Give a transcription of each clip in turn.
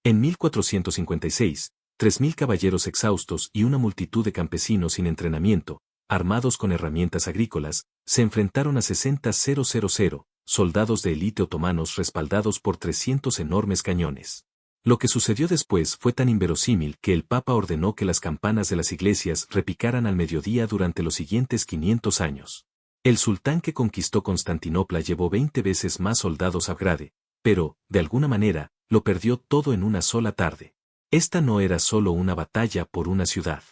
En 1456, 3.000 caballeros exhaustos y una multitud de campesinos sin entrenamiento, armados con herramientas agrícolas, se enfrentaron a 60.000 soldados de élite otomanos respaldados por 300 enormes cañones. Lo que sucedió después fue tan inverosímil que el Papa ordenó que las campanas de las iglesias repicaran al mediodía durante los siguientes 500 años. El sultán que conquistó Constantinopla llevó 20 veces más soldados a Belgrado, pero, de alguna manera, lo perdió todo en una sola tarde. Esta no era solo una batalla por una ciudad.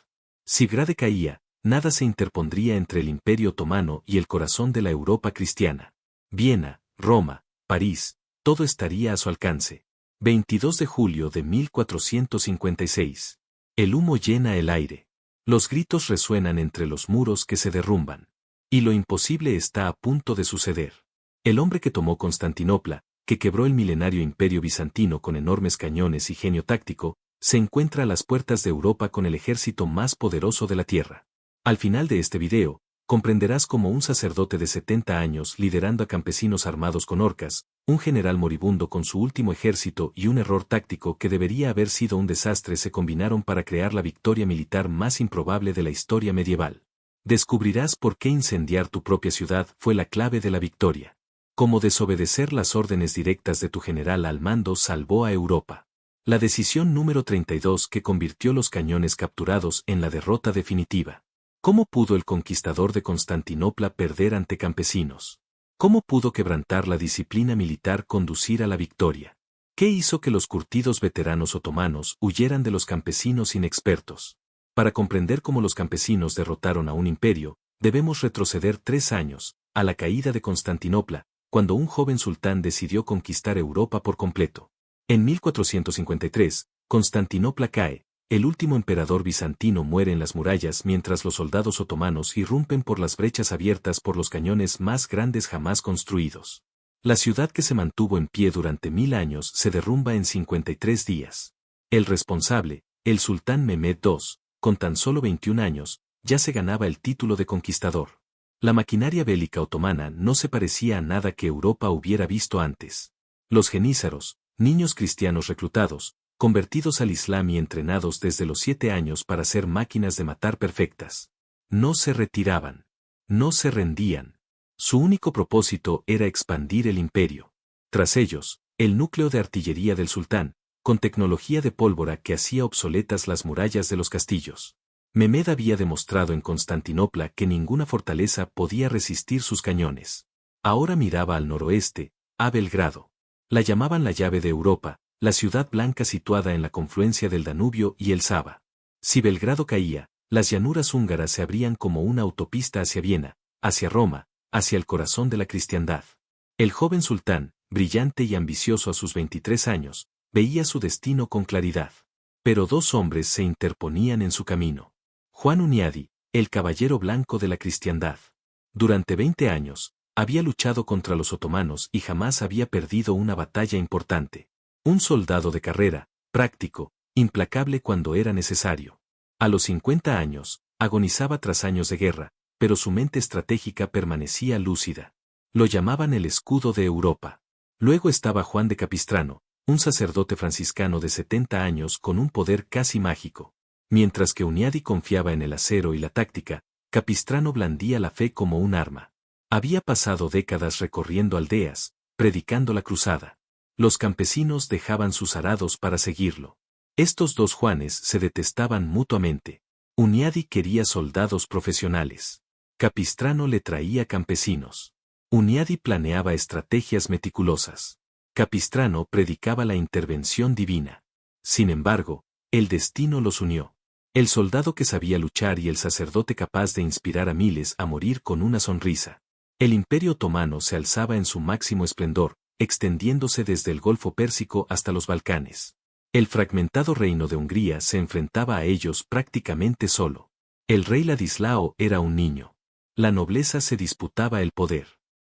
Si Belgrado caía, nada se interpondría entre el Imperio Otomano y el corazón de la Europa cristiana. Viena, Roma, París, todo estaría a su alcance. 22 de julio de 1456. El humo llena el aire. Los gritos resuenan entre los muros que se derrumban. Y lo imposible está a punto de suceder. El hombre que tomó Constantinopla, que quebró el milenario imperio bizantino con enormes cañones y genio táctico, se encuentra a las puertas de Europa con el ejército más poderoso de la tierra. Al final de este video, comprenderás cómo un sacerdote de 70 años liderando a campesinos armados con horcas, un general moribundo con su último ejército y un error táctico que debería haber sido un desastre se combinaron para crear la victoria militar más improbable de la historia medieval. Descubrirás por qué incendiar tu propia ciudad fue la clave de la victoria. Cómo desobedecer las órdenes directas de tu general al mando salvó a Europa. La decisión número 32 que convirtió los cañones capturados en la derrota definitiva. ¿Cómo pudo el conquistador de Constantinopla perder ante campesinos? ¿Cómo pudo quebrantar la disciplina militar conducir a la victoria? ¿Qué hizo que los curtidos veteranos otomanos huyeran de los campesinos inexpertos? Para comprender cómo los campesinos derrotaron a un imperio, debemos retroceder 3 años, a la caída de Constantinopla, cuando un joven sultán decidió conquistar Europa por completo. En 1453, Constantinopla cae. El último emperador bizantino muere en las murallas mientras los soldados otomanos irrumpen por las brechas abiertas por los cañones más grandes jamás construidos. La ciudad que se mantuvo en pie durante 1000 años se derrumba en 53 días. El responsable, el sultán Mehmed II, con tan solo 21 años, ya se ganaba el título de conquistador. La maquinaria bélica otomana no se parecía a nada que Europa hubiera visto antes. Los genízaros, niños cristianos reclutados, convertidos al Islam y entrenados desde los 7 años para ser máquinas de matar perfectas. No se retiraban. No se rendían. Su único propósito era expandir el imperio. Tras ellos, el núcleo de artillería del sultán, con tecnología de pólvora que hacía obsoletas las murallas de los castillos. Mehmed había demostrado en Constantinopla que ninguna fortaleza podía resistir sus cañones. Ahora miraba al noroeste, a Belgrado. La llamaban la llave de Europa, la ciudad blanca situada en la confluencia del Danubio y el Sava. Si Belgrado caía, las llanuras húngaras se abrían como una autopista hacia Viena, hacia Roma, hacia el corazón de la cristiandad. El joven sultán, brillante y ambicioso a sus 23 años, veía su destino con claridad. Pero 2 hombres se interponían en su camino. Juan Hunyadi, el caballero blanco de la cristiandad. Durante 20 años, había luchado contra los otomanos y jamás había perdido una batalla importante. Un soldado de carrera, práctico, implacable cuando era necesario. A los 50 años, agonizaba tras años de guerra, pero su mente estratégica permanecía lúcida. Lo llamaban el escudo de Europa. Luego estaba Juan de Capistrano, un sacerdote franciscano de 70 años con un poder casi mágico. Mientras que Hunyadi confiaba en el acero y la táctica, Capistrano blandía la fe como un arma. Había pasado décadas recorriendo aldeas, predicando la cruzada. Los campesinos dejaban sus arados para seguirlo. Estos 2 Juanes se detestaban mutuamente. Hunyadi quería soldados profesionales. Capistrano le traía campesinos. Hunyadi planeaba estrategias meticulosas. Capistrano predicaba la intervención divina. Sin embargo, el destino los unió. El soldado que sabía luchar y el sacerdote capaz de inspirar a miles a morir con una sonrisa. El imperio otomano se alzaba en su máximo esplendor, extendiéndose desde el Golfo Pérsico hasta los Balcanes. El fragmentado reino de Hungría se enfrentaba a ellos prácticamente solo. El rey Ladislao era un niño. La nobleza se disputaba el poder.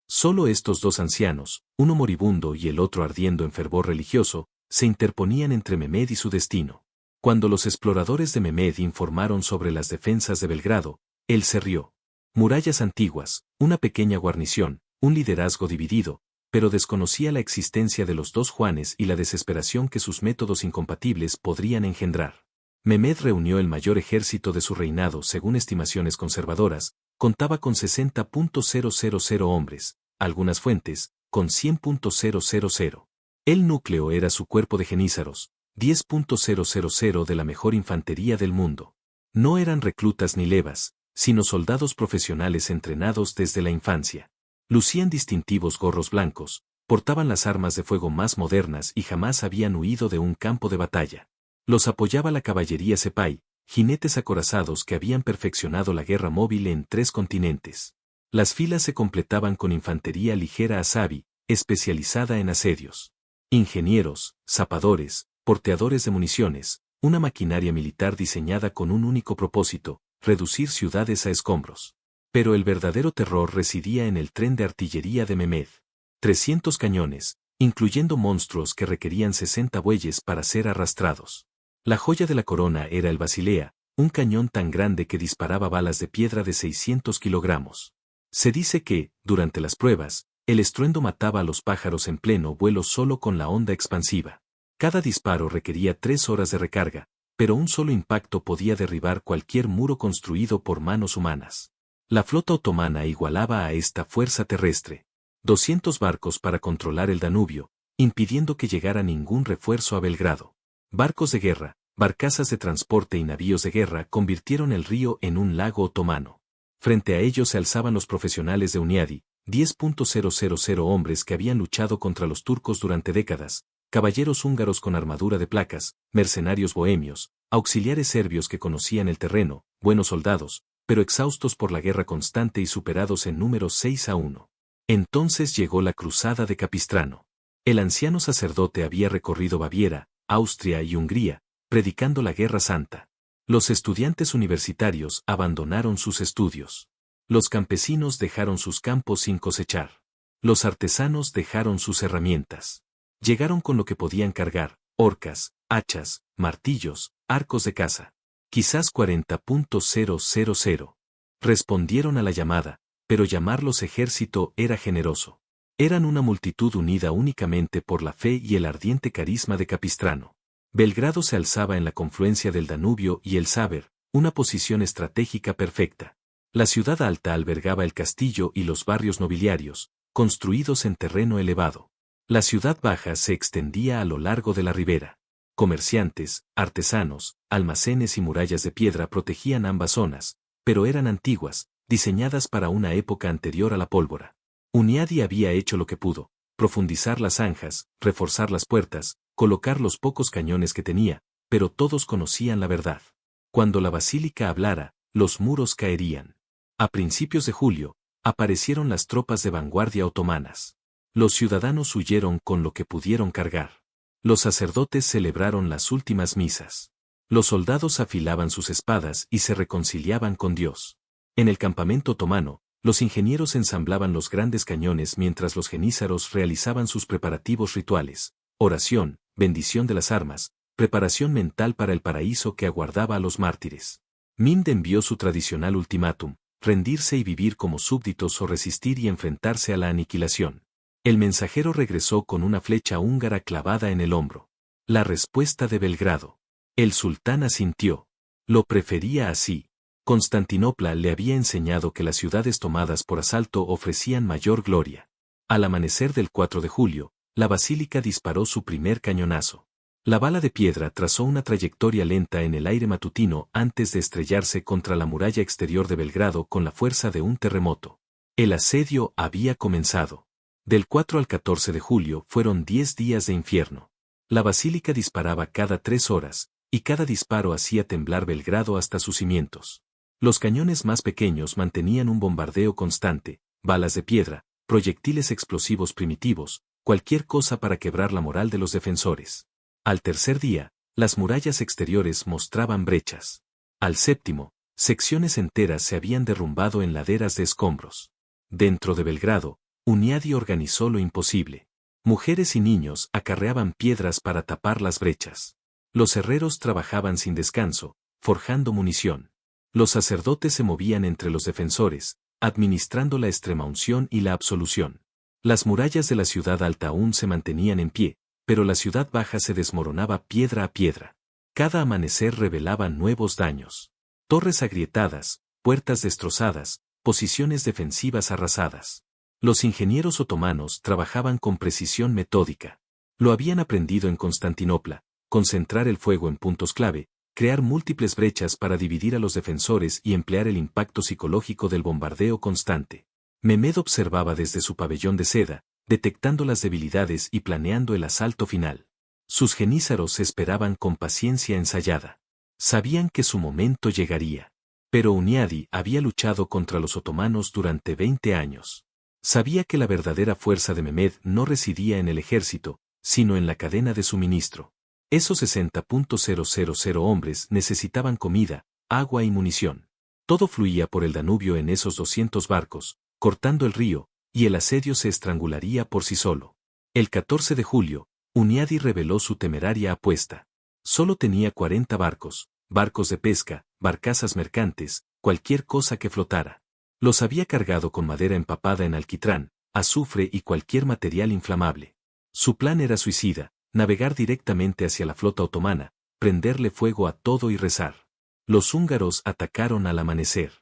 Solo estos 2 ancianos, uno moribundo y el otro ardiendo en fervor religioso, se interponían entre Mehmed y su destino. Cuando los exploradores de Mehmed informaron sobre las defensas de Belgrado, él se rió. Murallas antiguas, una pequeña guarnición, un liderazgo dividido, pero desconocía la existencia de los dos Juanes y la desesperación que sus métodos incompatibles podrían engendrar. Mehmed reunió el mayor ejército de su reinado según estimaciones conservadoras, contaba con 60.000 hombres, algunas fuentes, con 100.000. El núcleo era su cuerpo de jenízaros, 10.000 de la mejor infantería del mundo. No eran reclutas ni levas, sino soldados profesionales entrenados desde la infancia. Lucían distintivos gorros blancos, portaban las armas de fuego más modernas y jamás habían huido de un campo de batalla. Los apoyaba la caballería Sepai, jinetes acorazados que habían perfeccionado la guerra móvil en 3 continentes. Las filas se completaban con infantería ligera asabi, especializada en asedios. Ingenieros, zapadores, porteadores de municiones, una maquinaria militar diseñada con un único propósito, reducir ciudades a escombros. Pero el verdadero terror residía en el tren de artillería de Mehmed. 300 cañones, incluyendo monstruos que requerían 60 bueyes para ser arrastrados. La joya de la corona era el Basilea, un cañón tan grande que disparaba balas de piedra de 600 kilogramos. Se dice que, durante las pruebas, el estruendo mataba a los pájaros en pleno vuelo solo con la onda expansiva. Cada disparo requería 3 horas de recarga, pero un solo impacto podía derribar cualquier muro construido por manos humanas. La flota otomana igualaba a esta fuerza terrestre. 200 barcos para controlar el Danubio, impidiendo que llegara ningún refuerzo a Belgrado. Barcos de guerra, barcazas de transporte y navíos de guerra convirtieron el río en un lago otomano. Frente a ellos se alzaban los profesionales de Hunyadi, 10.000 hombres que habían luchado contra los turcos durante décadas, caballeros húngaros con armadura de placas, mercenarios bohemios, auxiliares serbios que conocían el terreno, buenos soldados, pero exhaustos por la guerra constante y superados en número 6-1. Entonces llegó la cruzada de Capistrano. El anciano sacerdote había recorrido Baviera, Austria y Hungría, predicando la Guerra Santa. Los estudiantes universitarios abandonaron sus estudios. Los campesinos dejaron sus campos sin cosechar. Los artesanos dejaron sus herramientas. Llegaron con lo que podían cargar, horcas, hachas, martillos, arcos de caza. Quizás 40.000. Respondieron a la llamada, pero llamarlos ejército era generoso. Eran una multitud unida únicamente por la fe y el ardiente carisma de Capistrano. Belgrado se alzaba en la confluencia del Danubio y el Sáber, una posición estratégica perfecta. La ciudad alta albergaba el castillo y los barrios nobiliarios, construidos en terreno elevado. La ciudad baja se extendía a lo largo de la ribera. Comerciantes, artesanos, almacenes y murallas de piedra protegían ambas zonas, pero eran antiguas, diseñadas para una época anterior a la pólvora. Hunyadi había hecho lo que pudo, profundizar las zanjas, reforzar las puertas, colocar los pocos cañones que tenía, pero todos conocían la verdad. Cuando la basílica hablara, los muros caerían. A principios de julio, aparecieron las tropas de vanguardia otomanas. Los ciudadanos huyeron con lo que pudieron cargar. Los sacerdotes celebraron las últimas misas. Los soldados afilaban sus espadas y se reconciliaban con Dios. En el campamento otomano, los ingenieros ensamblaban los grandes cañones mientras los jenízaros realizaban sus preparativos rituales, oración, bendición de las armas, preparación mental para el paraíso que aguardaba a los mártires. Mehmed envió su tradicional ultimátum, rendirse y vivir como súbditos o resistir y enfrentarse a la aniquilación. El mensajero regresó con una flecha húngara clavada en el hombro. La respuesta de Belgrado. El sultán asintió. Lo prefería así. Constantinopla le había enseñado que las ciudades tomadas por asalto ofrecían mayor gloria. Al amanecer del 4 de julio, la basílica disparó su primer cañonazo. La bala de piedra trazó una trayectoria lenta en el aire matutino antes de estrellarse contra la muralla exterior de Belgrado con la fuerza de un terremoto. El asedio había comenzado. Del 4 al 14 de julio fueron 10 días de infierno. La basílica disparaba cada 3 horas, y cada disparo hacía temblar Belgrado hasta sus cimientos. Los cañones más pequeños mantenían un bombardeo constante, balas de piedra, proyectiles explosivos primitivos, cualquier cosa para quebrar la moral de los defensores. Al tercer día, las murallas exteriores mostraban brechas. Al séptimo, secciones enteras se habían derrumbado en laderas de escombros. Dentro de Belgrado, Hunyadi organizó lo imposible. Mujeres y niños acarreaban piedras para tapar las brechas. Los herreros trabajaban sin descanso, forjando munición. Los sacerdotes se movían entre los defensores, administrando la extremaunción y la absolución. Las murallas de la ciudad alta aún se mantenían en pie, pero la ciudad baja se desmoronaba piedra a piedra. Cada amanecer revelaba nuevos daños. Torres agrietadas, puertas destrozadas, posiciones defensivas arrasadas. Los ingenieros otomanos trabajaban con precisión metódica. Lo habían aprendido en Constantinopla: concentrar el fuego en puntos clave, crear múltiples brechas para dividir a los defensores y emplear el impacto psicológico del bombardeo constante. Mehmed observaba desde su pabellón de seda, detectando las debilidades y planeando el asalto final. Sus genízaros esperaban con paciencia ensayada. Sabían que su momento llegaría. Pero Hunyadi había luchado contra los otomanos durante 20 años. Sabía que la verdadera fuerza de Mehmed no residía en el ejército, sino en la cadena de suministro. Esos 60.000 hombres necesitaban comida, agua y munición. Todo fluía por el Danubio en esos 200 barcos, cortando el río, y el asedio se estrangularía por sí solo. El 14 de julio, Hunyadi reveló su temeraria apuesta. Solo tenía 40 barcos, barcos de pesca, barcazas mercantes, cualquier cosa que flotara. Los había cargado con madera empapada en alquitrán, azufre y cualquier material inflamable. Su plan era suicida: navegar directamente hacia la flota otomana, prenderle fuego a todo y rezar. Los húngaros atacaron al amanecer.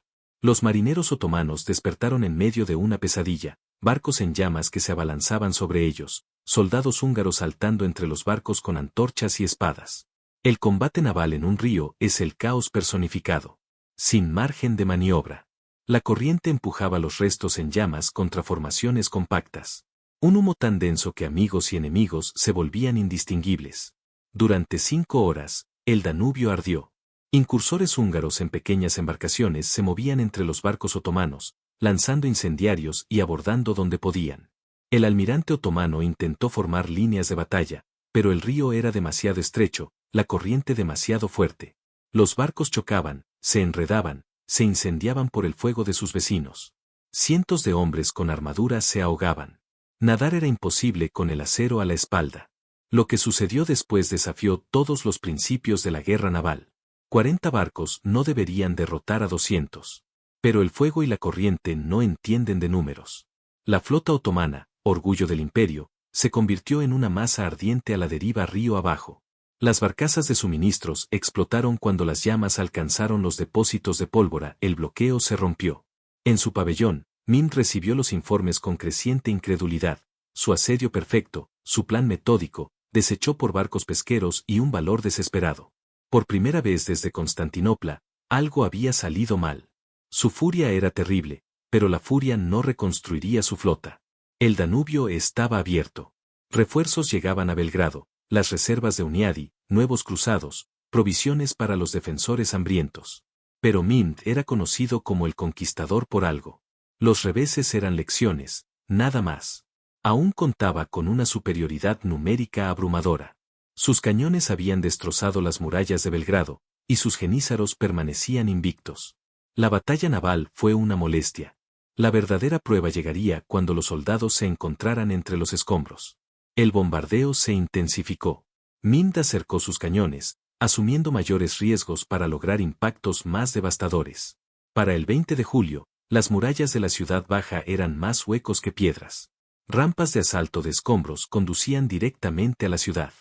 Los marineros otomanos despertaron en medio de una pesadilla, barcos en llamas que se abalanzaban sobre ellos, soldados húngaros saltando entre los barcos con antorchas y espadas. El combate naval en un río es el caos personificado. Sin margen de maniobra. La corriente empujaba los restos en llamas contra formaciones compactas. Un humo tan denso que amigos y enemigos se volvían indistinguibles. Durante 5 horas, el Danubio ardió. Incursores húngaros en pequeñas embarcaciones se movían entre los barcos otomanos, lanzando incendiarios y abordando donde podían. El almirante otomano intentó formar líneas de batalla, pero el río era demasiado estrecho, la corriente demasiado fuerte. Los barcos chocaban, se enredaban, se incendiaban por el fuego de sus vecinos. Cientos de hombres con armaduras se ahogaban. Nadar era imposible con el acero a la espalda. Lo que sucedió después desafió todos los principios de la guerra naval. 40 barcos no deberían derrotar a 200. Pero el fuego y la corriente no entienden de números. La flota otomana, orgullo del imperio, se convirtió en una masa ardiente a la deriva río abajo. Las barcazas de suministros explotaron cuando las llamas alcanzaron los depósitos de pólvora. El bloqueo se rompió. En su pabellón, Mim recibió los informes con creciente incredulidad: su asedio perfecto, su plan metódico, desechó por barcos pesqueros y un valor desesperado. Por primera vez desde Constantinopla, algo había salido mal. Su furia era terrible, pero la furia no reconstruiría su flota. El Danubio estaba abierto. Refuerzos llegaban a Belgrado, las reservas de Hunyadi, nuevos cruzados, provisiones para los defensores hambrientos. Pero Mint era conocido como el conquistador por algo. Los reveses eran lecciones, nada más. Aún contaba con una superioridad numérica abrumadora. Sus cañones habían destrozado las murallas de Belgrado, y sus genízaros permanecían invictos. La batalla naval fue una molestia. La verdadera prueba llegaría cuando los soldados se encontraran entre los escombros. El bombardeo se intensificó. Mint acercó sus cañones, asumiendo mayores riesgos para lograr impactos más devastadores. Para el 20 de julio, las murallas de la ciudad baja eran más huecos que piedras. Rampas de asalto de escombros conducían directamente a la ciudad.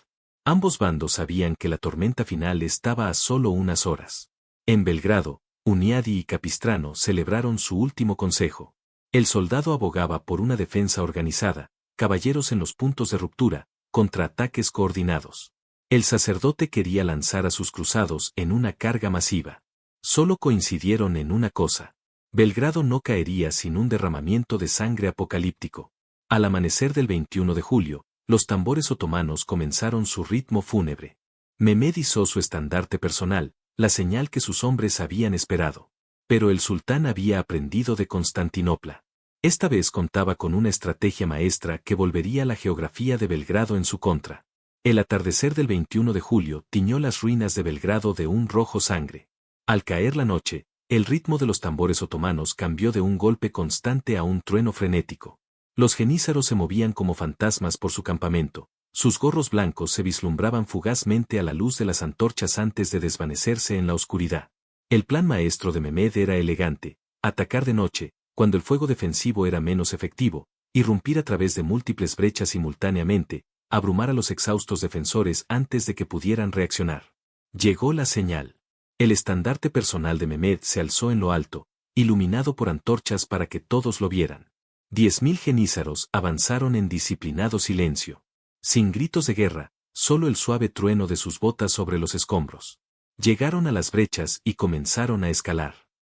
Ambos bandos sabían que la tormenta final estaba a solo unas horas. En Belgrado, Hunyadi y Capistrano celebraron su último consejo. El soldado abogaba por una defensa organizada, caballeros en los puntos de ruptura, contraataques coordinados. El sacerdote quería lanzar a sus cruzados en una carga masiva. Solo coincidieron en una cosa: Belgrado no caería sin un derramamiento de sangre apocalíptico. Al amanecer del 21 de julio, los tambores otomanos comenzaron su ritmo fúnebre. Mehmed izó su estandarte personal, la señal que sus hombres habían esperado. Pero el sultán había aprendido de Constantinopla. Esta vez contaba con una estrategia maestra que volvería la geografía de Belgrado en su contra. El atardecer del 21 de julio tiñó las ruinas de Belgrado de un rojo sangre. Al caer la noche, el ritmo de los tambores otomanos cambió de un golpe constante a un trueno frenético. Los genízaros se movían como fantasmas por su campamento. Sus gorros blancos se vislumbraban fugazmente a la luz de las antorchas antes de desvanecerse en la oscuridad. El plan maestro de Mehmed era elegante: atacar de noche, cuando el fuego defensivo era menos efectivo, irrumpir a través de múltiples brechas simultáneamente, abrumar a los exhaustos defensores antes de que pudieran reaccionar. Llegó la señal. El estandarte personal de Mehmed se alzó en lo alto, iluminado por antorchas para que todos lo vieran. 10.000 genízaros avanzaron en disciplinado silencio. Sin gritos de guerra, solo el suave trueno de sus botas sobre los escombros. Llegaron a las brechas y comenzaron a escalar.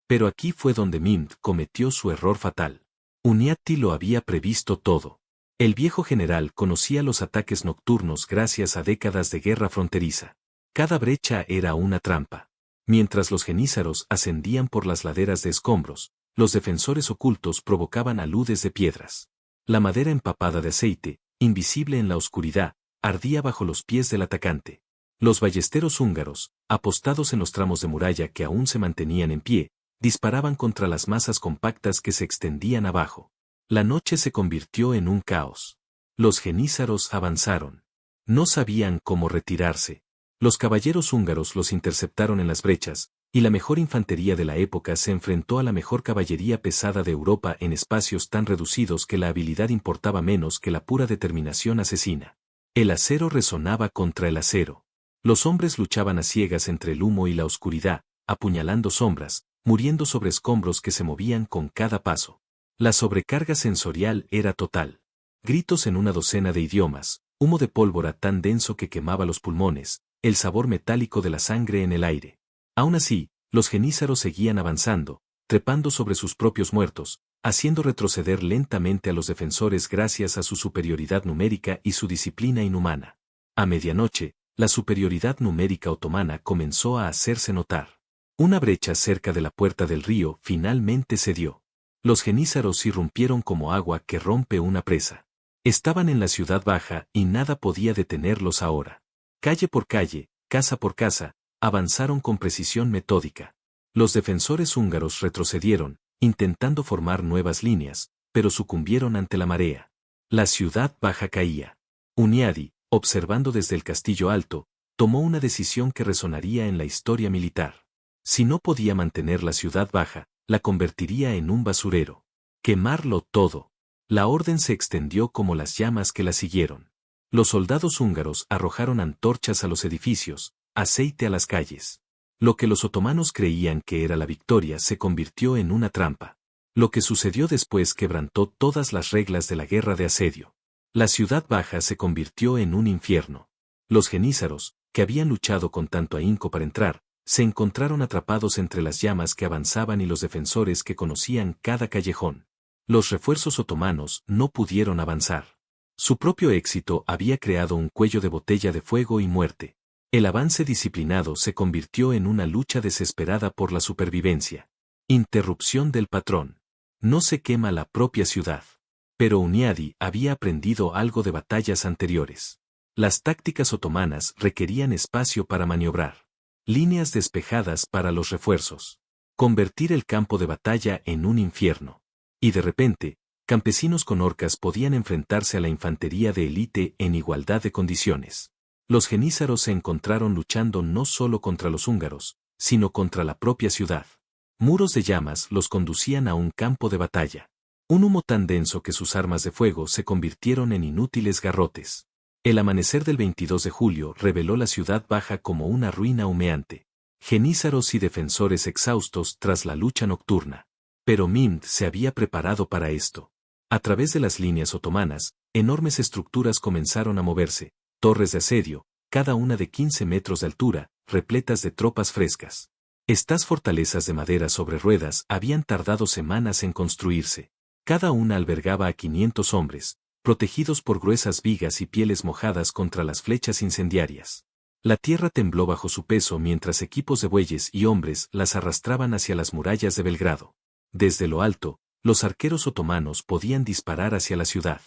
Pero aquí fue donde Mimd cometió su error fatal. Uniati lo había previsto todo. El viejo general conocía los ataques nocturnos gracias a décadas de guerra fronteriza. Cada brecha era una trampa. Mientras los genízaros ascendían por las laderas de escombros, los defensores ocultos provocaban aludes de piedras. La madera empapada de aceite, invisible en la oscuridad, ardía bajo los pies del atacante. Los ballesteros húngaros, apostados en los tramos de muralla que aún se mantenían en pie, disparaban contra las masas compactas que se extendían abajo. La noche se convirtió en un caos. Los genízaros avanzaron. No sabían cómo retirarse. Los caballeros húngaros los interceptaron en las brechas, y la mejor infantería de la época se enfrentó a la mejor caballería pesada de Europa en espacios tan reducidos que la habilidad importaba menos que la pura determinación asesina. El acero resonaba contra el acero. Los hombres luchaban a ciegas entre el humo y la oscuridad, apuñalando sombras, muriendo sobre escombros que se movían con cada paso. La sobrecarga sensorial era total. Gritos en una docena de idiomas, humo de pólvora tan denso que quemaba los pulmones, el sabor metálico de la sangre en el aire. Aún así, los genízaros seguían avanzando, trepando sobre sus propios muertos, haciendo retroceder lentamente a los defensores gracias a su superioridad numérica y su disciplina inhumana. A medianoche, la superioridad numérica otomana comenzó a hacerse notar. Una brecha cerca de la puerta del río finalmente cedió. Los genízaros irrumpieron como agua que rompe una presa. Estaban en la ciudad baja y nada podía detenerlos ahora. Calle por calle, casa por casa, avanzaron con precisión metódica. Los defensores húngaros retrocedieron, intentando formar nuevas líneas, pero sucumbieron ante la marea. La ciudad baja caía. Uniadi, observando desde el castillo alto, tomó una decisión que resonaría en la historia militar. Si no podía mantener la ciudad baja, la convertiría en un basurero. Quemarlo todo. La orden se extendió como las llamas que la siguieron. Los soldados húngaros arrojaron antorchas a los edificios, aceite a las calles. Lo que los otomanos creían que era la victoria se convirtió en una trampa. Lo que sucedió después quebrantó todas las reglas de la guerra de asedio. La ciudad baja se convirtió en un infierno. Los genízaros, que habían luchado con tanto ahínco para entrar, se encontraron atrapados entre las llamas que avanzaban y los defensores que conocían cada callejón. Los refuerzos otomanos no pudieron avanzar. Su propio éxito había creado un cuello de botella de fuego y muerte. El avance disciplinado se convirtió en una lucha desesperada por la supervivencia. Interrupción del patrón. No se quema la propia ciudad. Pero Uniadi había aprendido algo de batallas anteriores. Las tácticas otomanas requerían espacio para maniobrar. Líneas despejadas para los refuerzos. Convertir el campo de batalla en un infierno. Y de repente, campesinos con orcas podían enfrentarse a la infantería de élite en igualdad de condiciones. Los genízaros se encontraron luchando no solo contra los húngaros, sino contra la propia ciudad. Muros de llamas los conducían a un campo de batalla. Un humo tan denso que sus armas de fuego se convirtieron en inútiles garrotes. El amanecer del 22 de julio reveló la ciudad baja como una ruina humeante. Genízaros y defensores exhaustos tras la lucha nocturna. Pero Mimd se había preparado para esto. A través de las líneas otomanas, enormes estructuras comenzaron a moverse, torres de asedio, cada una de 15 metros de altura, repletas de tropas frescas. Estas fortalezas de madera sobre ruedas habían tardado semanas en construirse. Cada una albergaba a 500 hombres, protegidos por gruesas vigas y pieles mojadas contra las flechas incendiarias. La tierra tembló bajo su peso mientras equipos de bueyes y hombres las arrastraban hacia las murallas de Belgrado. Desde lo alto, los arqueros otomanos podían disparar hacia la ciudad.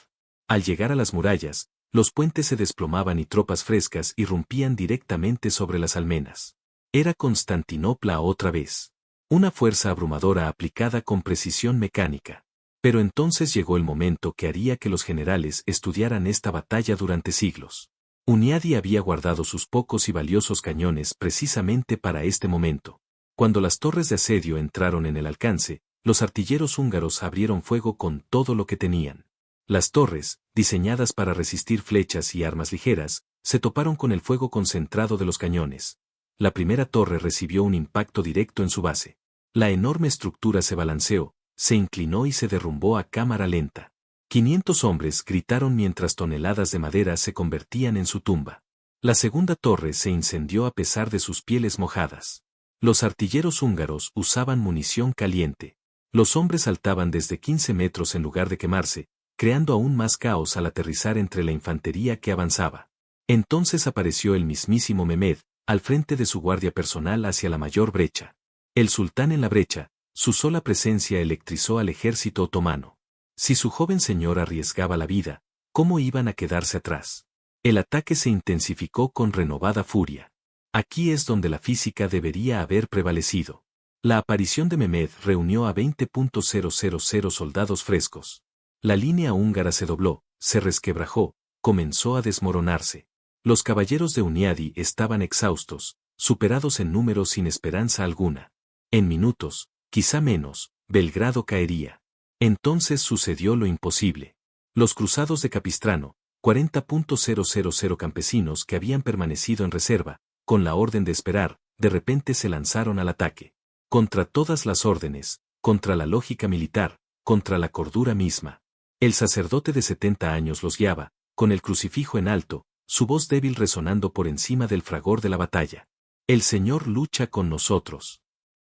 Al llegar a las murallas, los puentes se desplomaban y tropas frescas irrumpían directamente sobre las almenas. Era Constantinopla otra vez. Una fuerza abrumadora aplicada con precisión mecánica. Pero entonces llegó el momento que haría que los generales estudiaran esta batalla durante siglos. Uniadi había guardado sus pocos y valiosos cañones precisamente para este momento. Cuando las torres de asedio entraron en el alcance, los artilleros húngaros abrieron fuego con todo lo que tenían. Las torres, diseñadas para resistir flechas y armas ligeras, se toparon con el fuego concentrado de los cañones. La primera torre recibió un impacto directo en su base. La enorme estructura se balanceó, se inclinó y se derrumbó a cámara lenta. 500 hombres gritaron mientras toneladas de madera se convertían en su tumba. La segunda torre se incendió a pesar de sus pieles mojadas. Los artilleros húngaros usaban munición caliente. Los hombres saltaban desde 15 metros en lugar de quemarse, creando aún más caos al aterrizar entre la infantería que avanzaba. Entonces apareció el mismísimo Mehmed, al frente de su guardia personal hacia la mayor brecha. El sultán en la brecha, su sola presencia electrizó al ejército otomano. Si su joven señor arriesgaba la vida, ¿cómo iban a quedarse atrás? El ataque se intensificó con renovada furia. Aquí es donde la física debería haber prevalecido. La aparición de Mehmed reunió a 20.000 soldados frescos. La línea húngara se dobló, se resquebrajó, comenzó a desmoronarse. Los caballeros de Hunyadi estaban exhaustos, superados en número sin esperanza alguna. En minutos, quizá menos, Belgrado caería. Entonces sucedió lo imposible. Los cruzados de Capistrano, 40.000 campesinos que habían permanecido en reserva, con la orden de esperar, de repente se lanzaron al ataque. Contra todas las órdenes, contra la lógica militar, contra la cordura misma. El sacerdote de 70 años los guiaba, con el crucifijo en alto, su voz débil resonando por encima del fragor de la batalla. El Señor lucha con nosotros.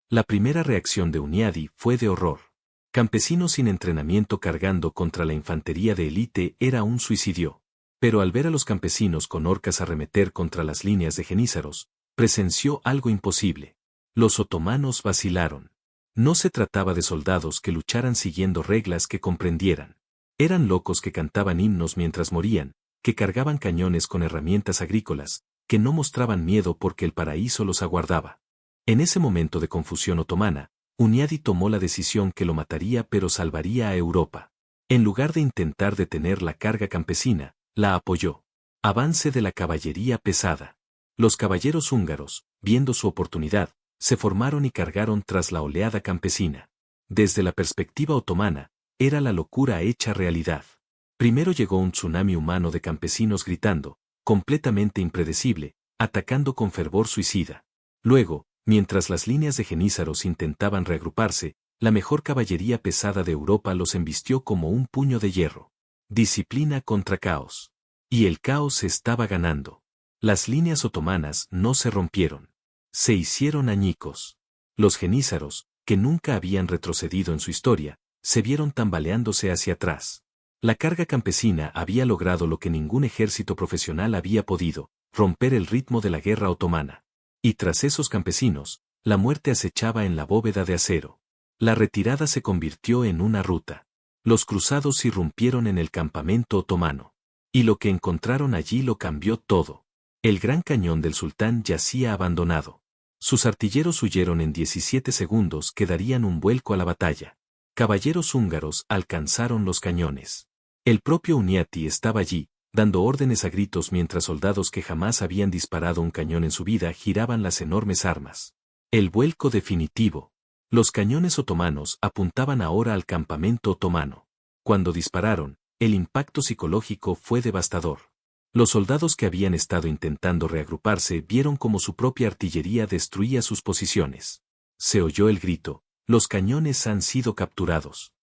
La primera reacción de Hunyadi fue de horror. Campesinos sin entrenamiento cargando contra la infantería de élite era un suicidio. Pero al ver a los campesinos con orcas arremeter contra las líneas de jenízaros, presenció algo imposible. Los otomanos vacilaron. No se trataba de soldados que lucharan siguiendo reglas que comprendieran. Eran locos que cantaban himnos mientras morían, que cargaban cañones con herramientas agrícolas, que no mostraban miedo porque el paraíso los aguardaba. En ese momento de confusión otomana, Hunyadi tomó la decisión que lo mataría pero salvaría a Europa. En lugar de intentar detener la carga campesina, la apoyó. Avance de la caballería pesada. Los caballeros húngaros, viendo su oportunidad, se formaron y cargaron tras la oleada campesina. Desde la perspectiva otomana, era la locura hecha realidad. Primero llegó un tsunami humano de campesinos gritando, completamente impredecible, atacando con fervor suicida. Luego, mientras las líneas de jenízaros intentaban reagruparse, la mejor caballería pesada de Europa los embistió como un puño de hierro. Disciplina contra caos. Y el caos estaba ganando. Las líneas otomanas no se rompieron. Se hicieron añicos. Los jenízaros, que nunca habían retrocedido en su historia, se vieron tambaleándose hacia atrás. La carga campesina había logrado lo que ningún ejército profesional había podido, romper el ritmo de la guerra otomana. Y tras esos campesinos, la muerte acechaba en la bóveda de acero. La retirada se convirtió en una ruta. Los cruzados irrumpieron en el campamento otomano. Y lo que encontraron allí lo cambió todo. El gran cañón del sultán yacía abandonado. Sus artilleros huyeron en 17 segundos que darían un vuelco a la batalla. Caballeros húngaros alcanzaron los cañones. El propio Hunyadi estaba allí, dando órdenes a gritos mientras soldados que jamás habían disparado un cañón en su vida giraban las enormes armas. El vuelco definitivo. Los cañones otomanos apuntaban ahora al campamento otomano. Cuando dispararon, el impacto psicológico fue devastador. Los soldados que habían estado intentando reagruparse vieron cómo su propia artillería destruía sus posiciones. Se oyó el grito, los cañones han sido capturados.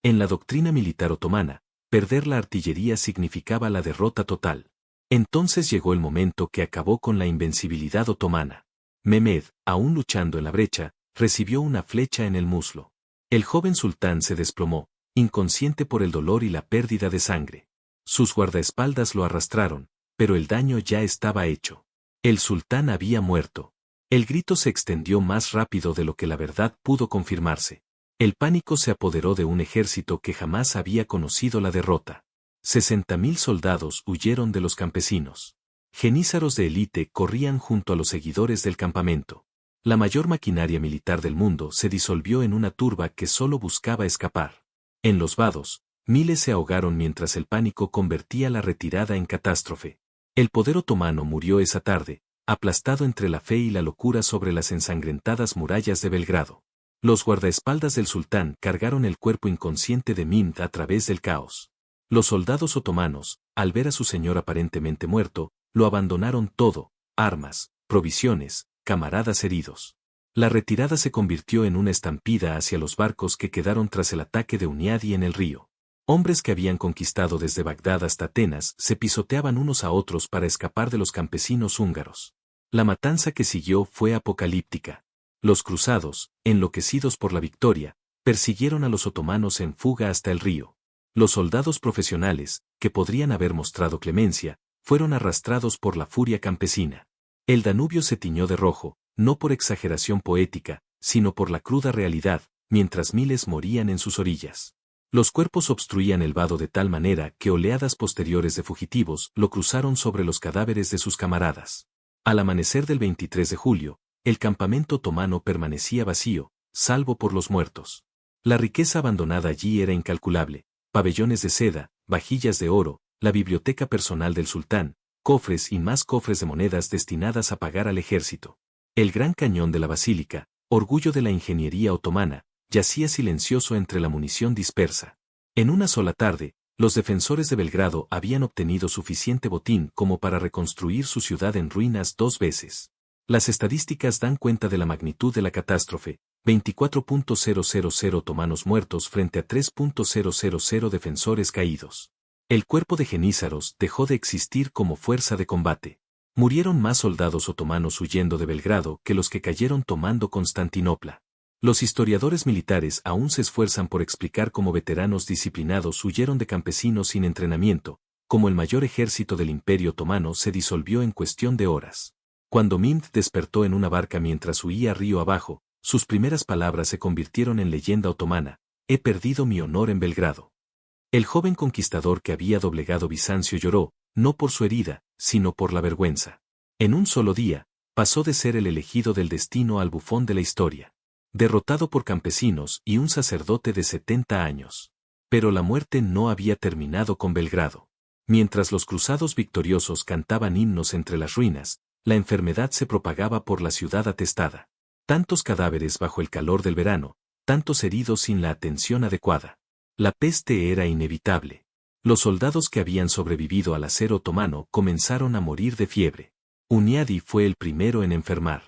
En la doctrina militar otomana, perder la artillería significaba la derrota total. Entonces llegó el momento que acabó con la invencibilidad otomana. Mehmed, aún luchando en la brecha, recibió una flecha en el muslo. El joven sultán se desplomó, inconsciente por el dolor y la pérdida de sangre. Sus guardaespaldas lo arrastraron, pero el daño ya estaba hecho. El sultán había muerto. El grito se extendió más rápido de lo que la verdad pudo confirmarse. El pánico se apoderó de un ejército que jamás había conocido la derrota. 60.000 soldados huyeron de los campesinos. Jenízaros de élite corrían junto a los seguidores del campamento. La mayor maquinaria militar del mundo se disolvió en una turba que solo buscaba escapar. En los vados, miles se ahogaron mientras el pánico convertía la retirada en catástrofe. El poder otomano murió esa tarde, aplastado entre la fe y la locura sobre las ensangrentadas murallas de Belgrado. Los guardaespaldas del sultán cargaron el cuerpo inconsciente de Mehmed a través del caos. Los soldados otomanos, al ver a su señor aparentemente muerto, lo abandonaron todo, armas, provisiones, camaradas heridos. La retirada se convirtió en una estampida hacia los barcos que quedaron tras el ataque de Hunyadi en el río. Hombres que habían conquistado desde Bagdad hasta Atenas se pisoteaban unos a otros para escapar de los campesinos húngaros. La matanza que siguió fue apocalíptica. Los cruzados, enloquecidos por la victoria, persiguieron a los otomanos en fuga hasta el río. Los soldados profesionales, que podrían haber mostrado clemencia, fueron arrastrados por la furia campesina. El Danubio se tiñó de rojo, no por exageración poética, sino por la cruda realidad, mientras miles morían en sus orillas. Los cuerpos obstruían el vado de tal manera que oleadas posteriores de fugitivos lo cruzaron sobre los cadáveres de sus camaradas. Al amanecer del 23 de julio, el campamento otomano permanecía vacío, salvo por los muertos. La riqueza abandonada allí era incalculable: pabellones de seda, vajillas de oro, la biblioteca personal del sultán, cofres y más cofres de monedas destinadas a pagar al ejército. El gran cañón de la basílica, orgullo de la ingeniería otomana, yacía silencioso entre la munición dispersa. En una sola tarde, los defensores de Belgrado habían obtenido suficiente botín como para reconstruir su ciudad en ruinas 2 veces. Las estadísticas dan cuenta de la magnitud de la catástrofe: 24.000 otomanos muertos frente a 3.000 defensores caídos. El cuerpo de Genízaros dejó de existir como fuerza de combate. Murieron más soldados otomanos huyendo de Belgrado que los que cayeron tomando Constantinopla. Los historiadores militares aún se esfuerzan por explicar cómo veteranos disciplinados huyeron de campesinos sin entrenamiento, cómo el mayor ejército del Imperio Otomano se disolvió en cuestión de horas. Cuando Mimd despertó en una barca mientras huía río abajo, sus primeras palabras se convirtieron en leyenda otomana: he perdido mi honor en Belgrado. El joven conquistador que había doblegado Bizancio lloró, no por su herida, sino por la vergüenza. En un solo día, pasó de ser el elegido del destino al bufón de la historia. Derrotado por campesinos y un sacerdote de 70 años. Pero la muerte no había terminado con Belgrado. Mientras los cruzados victoriosos cantaban himnos entre las ruinas, la enfermedad se propagaba por la ciudad atestada. Tantos cadáveres bajo el calor del verano, tantos heridos sin la atención adecuada. La peste era inevitable. Los soldados que habían sobrevivido al acero otomano comenzaron a morir de fiebre. Hunyadi fue el primero en enfermar.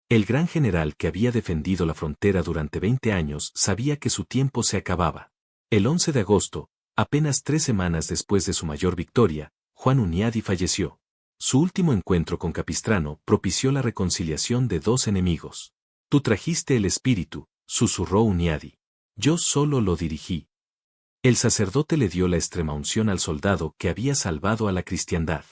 El gran general que había defendido la frontera durante 20 años sabía que su tiempo se acababa. El 11 de agosto, apenas 3 semanas después de su mayor victoria, Juan Hunyadi falleció. Su último encuentro con Capistrano propició la reconciliación de 2 enemigos. Tú trajiste el espíritu, susurró Hunyadi. Yo solo lo dirigí. El sacerdote le dio la extremaunción al soldado que había salvado a la cristiandad.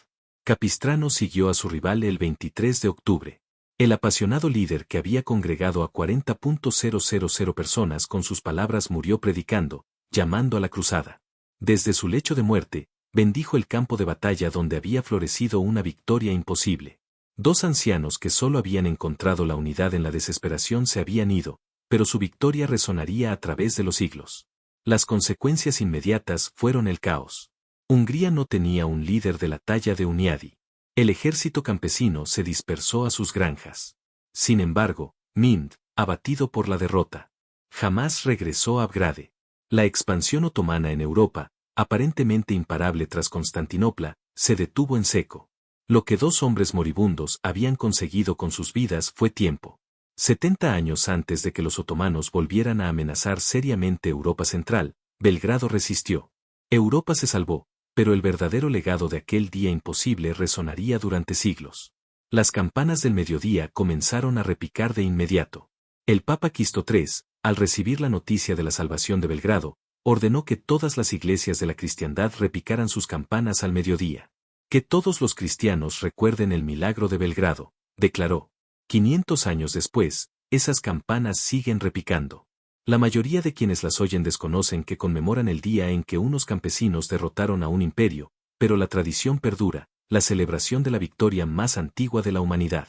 Capistrano siguió a su rival el 23 de octubre. El apasionado líder que había congregado a 40.000 personas con sus palabras murió predicando, llamando a la cruzada. Desde su lecho de muerte, bendijo el campo de batalla donde había florecido una victoria imposible. 2 ancianos que solo habían encontrado la unidad en la desesperación se habían ido, pero su victoria resonaría a través de los siglos. Las consecuencias inmediatas fueron el caos. Hungría no tenía un líder de la talla de Hunyadi. El ejército campesino se dispersó a sus granjas. Sin embargo, Mimd, abatido por la derrota, jamás regresó a Abgrade. La expansión otomana en Europa, aparentemente imparable tras Constantinopla, se detuvo en seco. Lo que 2 hombres moribundos habían conseguido con sus vidas fue tiempo. 70 años antes de que los otomanos volvieran a amenazar seriamente Europa Central, Belgrado resistió. Europa se salvó, pero el verdadero legado de aquel día imposible resonaría durante siglos. Las campanas del mediodía comenzaron a repicar de inmediato. El Papa Sixto III, al recibir la noticia de la salvación de Belgrado, ordenó que todas las iglesias de la cristiandad repicaran sus campanas al mediodía. Que todos los cristianos recuerden el milagro de Belgrado, declaró. 500 años después, esas campanas siguen repicando. La mayoría de quienes las oyen desconocen que conmemoran el día en que unos campesinos derrotaron a un imperio, pero la tradición perdura, la celebración de la victoria más antigua de la humanidad.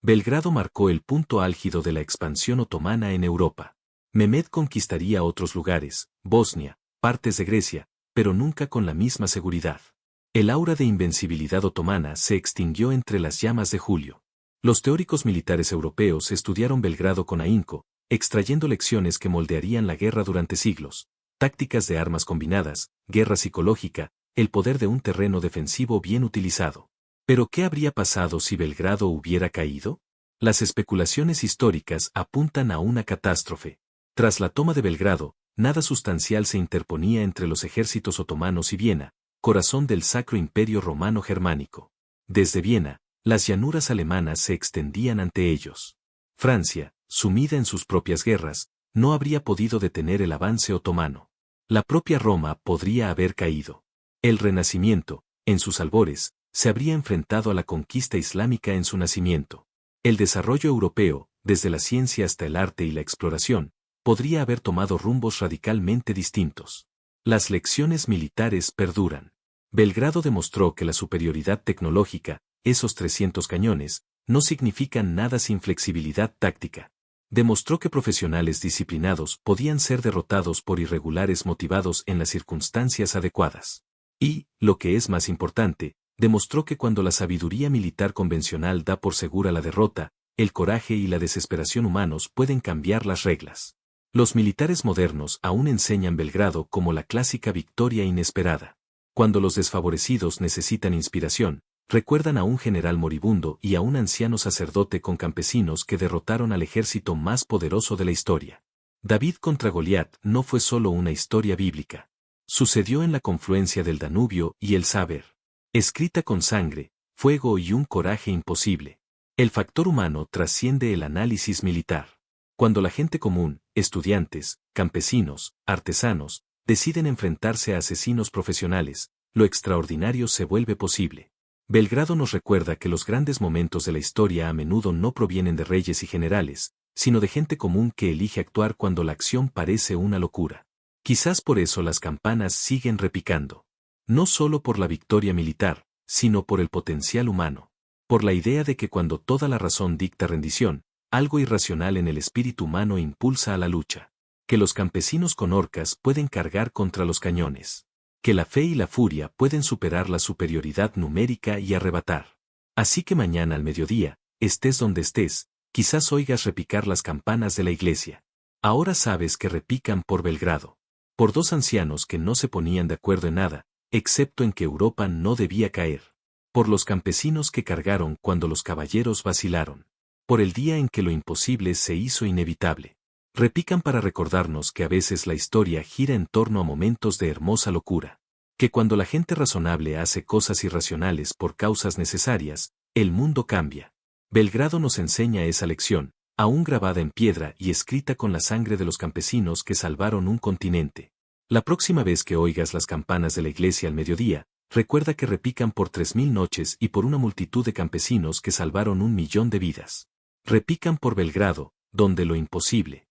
Belgrado marcó el punto álgido de la expansión otomana en Europa. Mehmed conquistaría otros lugares, Bosnia, partes de Grecia, pero nunca con la misma seguridad. El aura de invencibilidad otomana se extinguió entre las llamas de julio. Los teóricos militares europeos estudiaron Belgrado con ahínco, extrayendo lecciones que moldearían la guerra durante siglos. tácticas de armas combinadas, guerra psicológica, el poder de un terreno defensivo bien utilizado. ¿Pero qué habría pasado si Belgrado hubiera caído? Las especulaciones históricas apuntan a una catástrofe. Tras la toma de Belgrado, nada sustancial se interponía entre los ejércitos otomanos y Viena, corazón del Sacro Imperio Romano Germánico. Desde Viena, las llanuras alemanas se extendían ante ellos. Francia, sumida en sus propias guerras, no habría podido detener el avance otomano. La propia Roma podría haber caído. El Renacimiento, en sus albores, se habría enfrentado a la conquista islámica en su nacimiento. El desarrollo europeo, desde la ciencia hasta el arte y la exploración, podría haber tomado rumbos radicalmente distintos. Las lecciones militares perduran. Belgrado demostró que la superioridad tecnológica, esos 300 cañones, no significan nada sin flexibilidad táctica. Demostró que profesionales disciplinados podían ser derrotados por irregulares motivados en las circunstancias adecuadas. Y, lo que es más importante, demostró que cuando la sabiduría militar convencional da por segura la derrota, el coraje y la desesperación humanos pueden cambiar las reglas. Los militares modernos aún enseñan Belgrado como la clásica victoria inesperada. Cuando los desfavorecidos necesitan inspiración, recuerdan a un general moribundo y a un anciano sacerdote con campesinos que derrotaron al ejército más poderoso de la historia. David contra Goliat no fue solo una historia bíblica. Sucedió en la confluencia del Danubio y el Sáber. Escrita con sangre, fuego y un coraje imposible. El factor humano trasciende el análisis militar. Cuando la gente común, estudiantes, campesinos, artesanos, deciden enfrentarse a asesinos profesionales, lo extraordinario se vuelve posible. Belgrado nos recuerda que los grandes momentos de la historia a menudo no provienen de reyes y generales, sino de gente común que elige actuar cuando la acción parece una locura. Quizás por eso las campanas siguen repicando. No solo por la victoria militar, sino por el potencial humano. Por la idea de que cuando toda la razón dicta rendición, algo irracional en el espíritu humano impulsa a la lucha. Que los campesinos con horcas pueden cargar contra los cañones. Que la fe y la furia pueden superar la superioridad numérica y arrebatar. Así que mañana al mediodía, estés donde estés, quizás oigas repicar las campanas de la iglesia. Ahora sabes que repican por Belgrado. Por dos ancianos que no se ponían de acuerdo en nada, excepto en que Europa no debía caer. Por los campesinos que cargaron cuando los caballeros vacilaron. Por el día en que lo imposible se hizo inevitable. Repican para recordarnos que a veces la historia gira en torno a momentos de hermosa locura. Que cuando la gente razonable hace cosas irracionales por causas necesarias, el mundo cambia. Belgrado nos enseña esa lección, aún grabada en piedra y escrita con la sangre de los campesinos que salvaron un continente. La próxima vez que oigas las campanas de la iglesia al mediodía, recuerda que repican por 3000 noches y por una multitud de campesinos que salvaron 1 millón de vidas. Repican por Belgrado, donde lo imposible